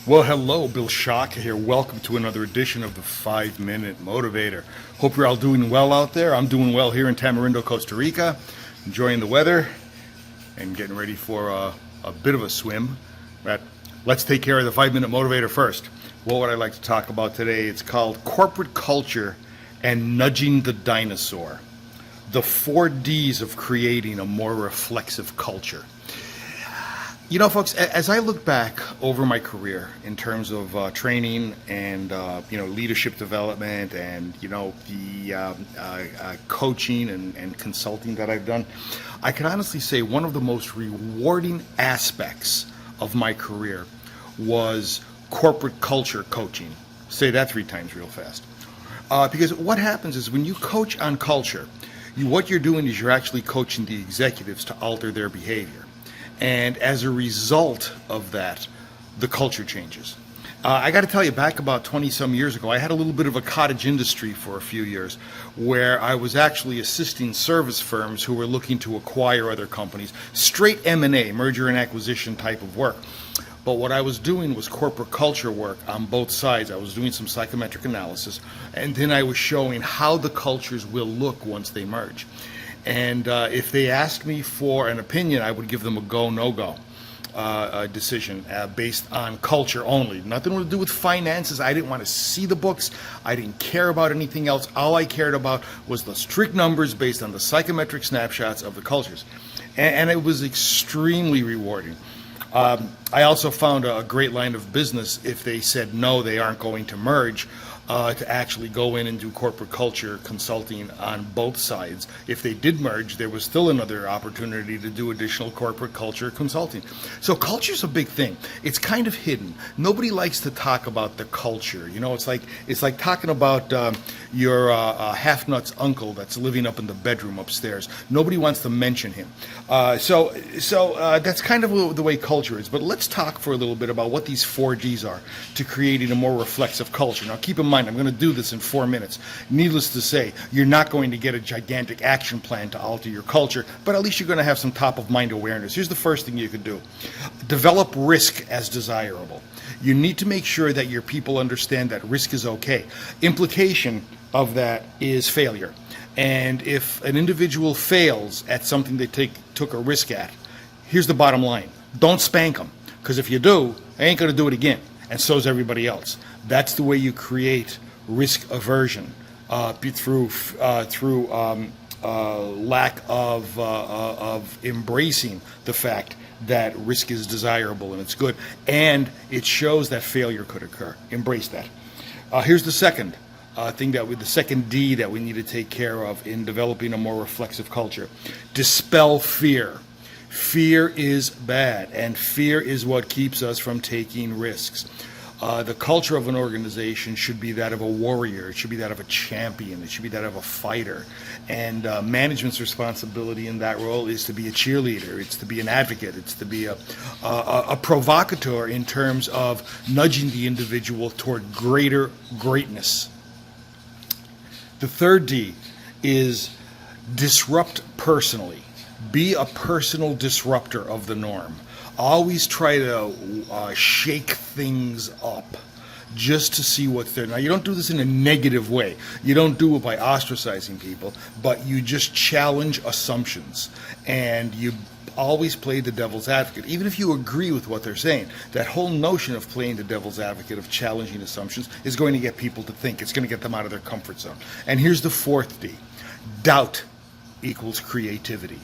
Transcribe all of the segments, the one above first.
Well, hello, Bill Shaka here. Welcome to another edition of the 5-Minute Motivator. Hope you're all doing well out there. I'm doing well here in Tamarindo, Costa Rica, enjoying the weather and getting ready for a bit of a swim. But let's take care of the 5-Minute Motivator first. What would I like to talk about today? It's called Corporate Culture and Nudging the Dinosaur. The 4 Ds of creating a more reflexive culture. You know, folks, as I look back over my career in terms of training and, leadership development and, the coaching and consulting that I've done, I can honestly say one of the most rewarding aspects of my career was corporate culture coaching. Say that 3 times real fast. Because what happens is when you coach on culture, what you're doing is you're actually coaching the executives to alter their behavior. And as a result of that, the culture changes. I got to tell you, back about 20-some years ago, I had a little bit of a cottage industry for a few years where I was actually assisting service firms who were looking to acquire other companies, straight M&A, merger and acquisition type of work. But what I was doing was corporate culture work on both sides. I was doing some psychometric analysis, and then I was showing how the cultures will look once they merge. And if they asked me for an opinion, I would give them a go, no-go decision based on culture only. Nothing to do with finances. I didn't want to see the books. I didn't care about anything else. All I cared about was the strict numbers based on the psychometric snapshots of the cultures. And it was extremely rewarding. I also found a great line of business if they said no, they aren't going to merge. To actually go in and do corporate culture consulting on both sides. If they did merge, there was still another opportunity to do additional corporate culture consulting. So culture's a big thing. It's kind of hidden. Nobody likes to talk about the culture. You know, it's like talking about your half-nuts uncle that's living up in the bedroom upstairs. Nobody wants to mention him. So that's kind of the way culture is. But let's talk for a little bit about what these 4 Gs are to creating a more reflexive culture. Now, keep in mind, I'm going to do this in 4 minutes. Needless to say, you're not going to get a gigantic action plan to alter your culture, but at least you're going to have some top-of-mind awareness. Here's the first thing you could do. Develop risk as desirable. You need to make sure that your people understand that risk is okay. Implication of that is failure. And if an individual fails at something they took a risk at, here's the bottom line. Don't spank them, because if you do, they ain't going to do it again. And so's everybody else. That's the way you create risk aversion through lack of embracing the fact that risk is desirable and it's good, and it shows that failure could occur. Embrace that. Here's the second thing the second D that we need to take care of in developing a more reflexive culture. Dispel fear. Fear is bad, and fear is what keeps us from taking risks. The culture of an organization should be that of a warrior. It should be that of a champion. It should be that of a fighter. And management's responsibility in that role is to be a cheerleader. It's to be an advocate. It's to be a provocateur in terms of nudging the individual toward greater greatness. The third D is disrupt personally. Be a personal disruptor of the norm. Always try to shake things up just to see what's there. Now, you don't do this in a negative way. You don't do it by ostracizing people, but you just challenge assumptions. And you always play the devil's advocate, even if you agree with what they're saying. That whole notion of playing the devil's advocate, of challenging assumptions, is going to get people to think. It's going to get them out of their comfort zone. And here's the 4th D. Doubt equals creativity.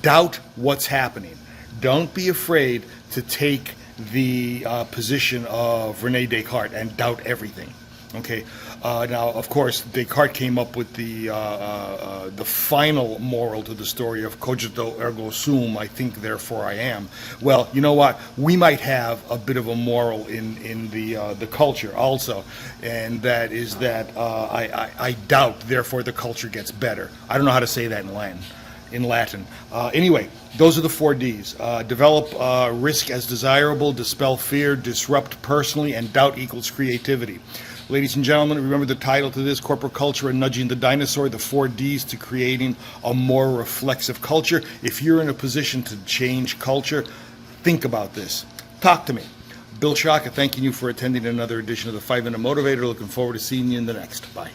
Doubt what's happening. Don't be afraid to take the position of Rene Descartes and doubt everything. Okay. Now, of course, Descartes came up with the final moral to the story of cogito ergo sum. I think, therefore I am. Well, you know what? We might have a bit of a moral in the culture also, and that is that I doubt, therefore the culture gets better. I don't know how to say that in Latin. Anyway, those are the 4 Ds. Develop risk as desirable, dispel fear, disrupt personally, and doubt equals creativity. Ladies and gentlemen, remember the title to this, Corporate Culture and Nudging the Dinosaur, the 4 Ds to creating a more reflexive culture. If you're in a position to change culture, think about this. Talk to me. Bill Shaka thanking you for attending another edition of the 5 Minute Motivator. Looking forward to seeing you in the next. Bye.